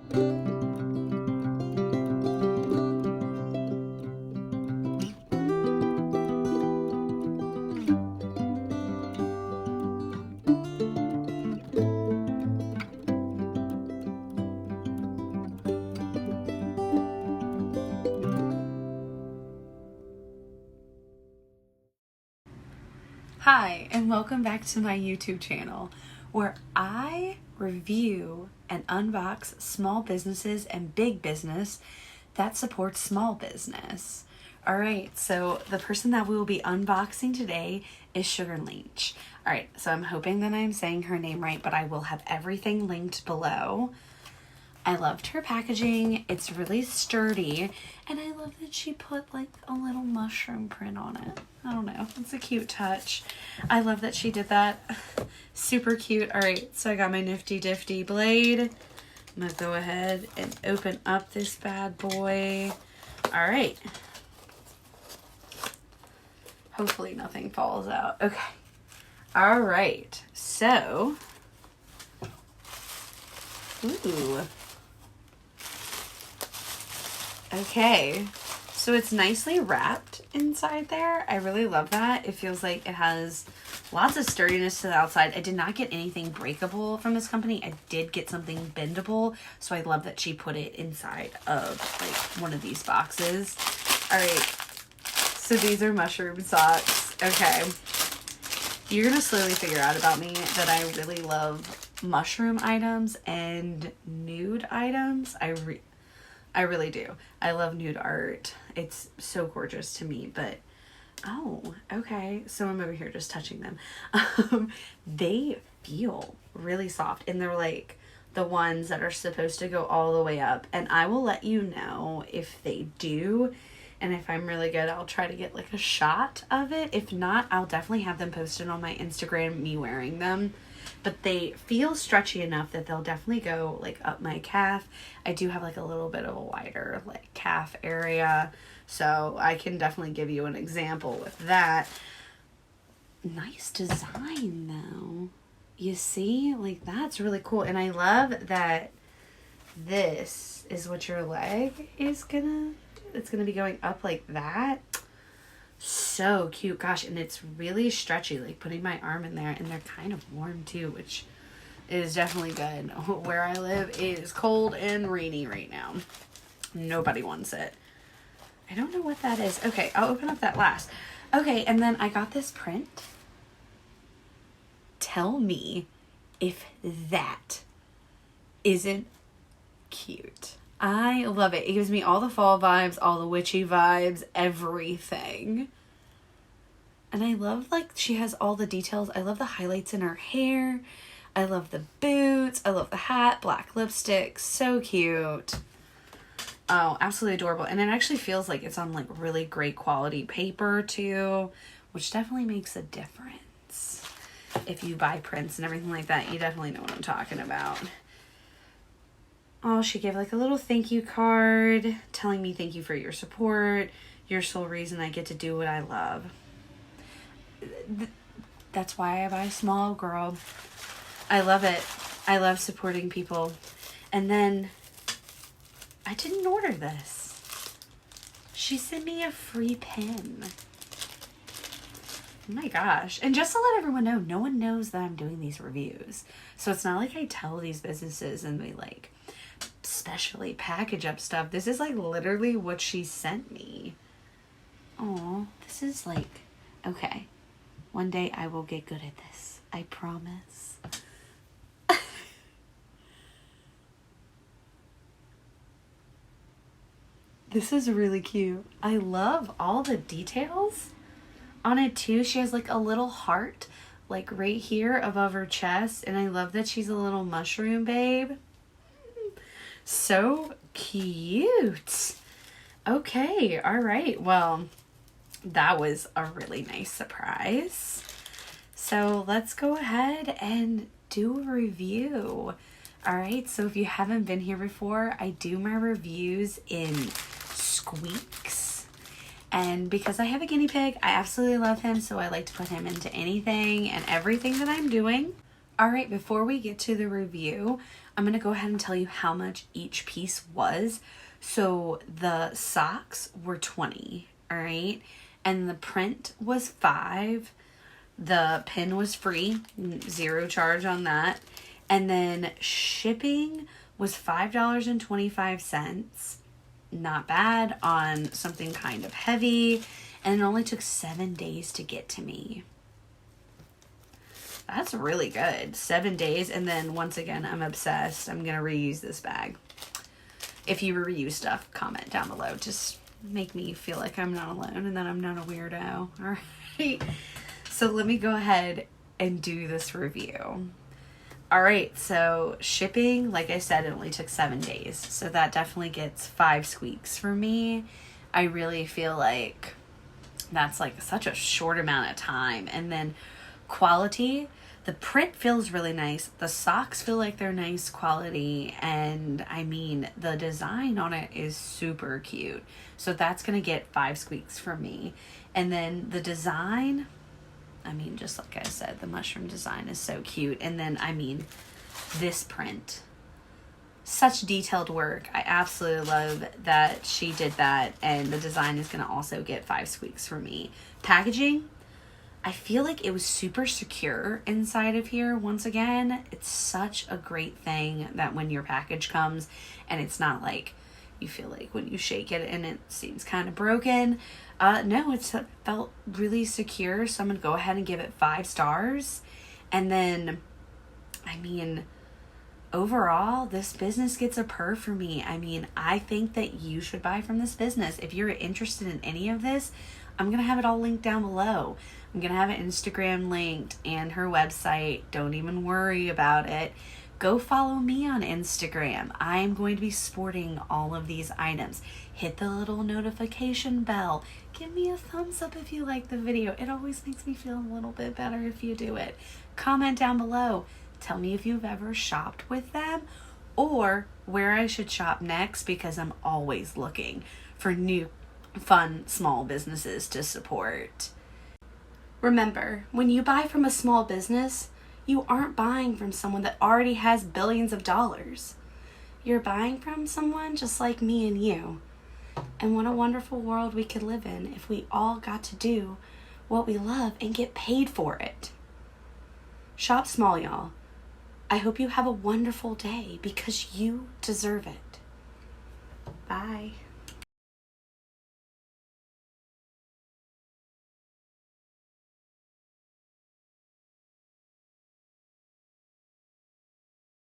Hi, and welcome back to my YouTube channel, where I review and unbox small businesses and big business that supports small business. Alright, so the person that we will be unboxing today is Sugar Lich. Alright, so I'm hoping that I'm saying her name right, but I will have everything linked below. I loved her packaging. It's really sturdy, and I love that she put like a little mushroom print on it. I don't know, it's a cute touch. I love that she did that. Super cute. All right, so I got my nifty difty blade. I'm gonna go ahead and open up this bad boy. All right. Hopefully nothing falls out. Okay. All right, so, ooh. Okay, so it's nicely wrapped inside there. I really love that. It feels like it has lots of sturdiness to the outside. I did not get anything breakable from this company. I did get something bendable, so I love that she put it inside of like one of these boxes. All right, so these are mushroom socks. Okay, you're gonna slowly figure out about me that I really love mushroom items and nude items. I really do. I love nude art. It's so gorgeous to me, but oh, okay. So I'm over here just touching them. They feel really soft, and they're like the ones that are supposed to go all the way up, and I will let you know if they do. And if I'm really good, I'll try to get like a shot of it. If not, I'll definitely have them posted on my Instagram, me wearing them. But they feel stretchy enough that they'll definitely go like up my calf. I do have like a little bit of a wider like calf area, so I can definitely give you an example with that. Nice design though. You see, like that's really cool. And I love that this is what your leg is it's gonna be going up like that. So cute. Gosh, and it's really stretchy, like putting my arm in there, and they're kind of warm too, which is definitely good. Where I live is cold and rainy right now. Nobody wants it. I don't know what that is. Okay, I'll open up that last. Okay, and then I got this print. Tell me if that isn't cute. I love it. It gives me all the fall vibes, all the witchy vibes, everything. And I love, like, she has all the details. I love the highlights in her hair. I love the boots. I love the hat, black lipstick. So cute. Oh, absolutely adorable. And it actually feels like it's on, like, really great quality paper, too, which definitely makes a difference. If you buy prints and everything like that, you definitely know what I'm talking about. Oh, she gave like a little thank you card telling me thank you for your support. Your sole reason I get to do what I love. That's why I buy small, girl. I love it. I love supporting people. And then I didn't order this. She sent me a free pen. Oh my gosh. And just to let everyone know, no one knows that I'm doing these reviews. So it's not like I tell these businesses and they like specially package up stuff. This is like literally what she sent me. Oh, this is like, okay. One day I will get good at this. I promise. This is really cute. I love all the details on it too. She has like a little heart like right here above her chest, and I love that she's a little mushroom babe. So cute. Okay, all right. Well, that was a really nice surprise. So let's go ahead and do a review. All right, so if you haven't been here before, I do my reviews in squeaks. And because I have a guinea pig, I absolutely love him, so I like to put him into anything and everything that I'm doing. All right, before we get to the review, I'm going to go ahead and tell you how much each piece was. So the socks were 20, all right? And the print was 5. The pin was free, 0 charge on that. And then shipping was $5.25. Not bad on something kind of heavy. And it only took 7 days to get to me. That's really good. 7 days. And then once again, I'm obsessed. I'm going to reuse this bag. If you reuse stuff, comment down below. Just make me feel like I'm not alone and that I'm not a weirdo. All right. So let me go ahead and do this review. All right. So shipping, like I said, it only took 7 days. So that definitely gets 5 squeaks for me. I really feel like that's like such a short amount of time. And then quality, the print feels really nice. The socks feel like they're nice quality. And I mean, the design on it is super cute. So that's going to get 5 squeaks from me. And then the design, I mean, just like I said, the mushroom design is so cute. And then, I mean, this print, such detailed work. I absolutely love that she did that. And the design is going to also get 5 squeaks for me. Packaging, I feel like it was super secure inside of here. Once again, it's such a great thing that when your package comes and it's not like you feel like when you shake it and it seems kind of broken. No, it felt really secure. So I'm going to go ahead and give it 5 stars. And then, I mean, overall, this business gets a purr for me. I mean, I think that you should buy from this business. If you're interested in any of this, I'm going to have it all linked down below. I'm going to have an Instagram linked and her website. Don't even worry about it. Go follow me on Instagram. I'm going to be sporting all of these items. Hit the little notification bell. Give me a thumbs up if you like the video. It always makes me feel a little bit better if you do it. Comment down below. Tell me if you've ever shopped with them or where I should shop next, because I'm always looking for new, fun, small businesses to support. Remember, when you buy from a small business, you aren't buying from someone that already has billions of dollars. You're buying from someone just like me and you. And what a wonderful world we could live in if we all got to do what we love and get paid for it. Shop small, y'all. I hope you have a wonderful day because you deserve it. Bye.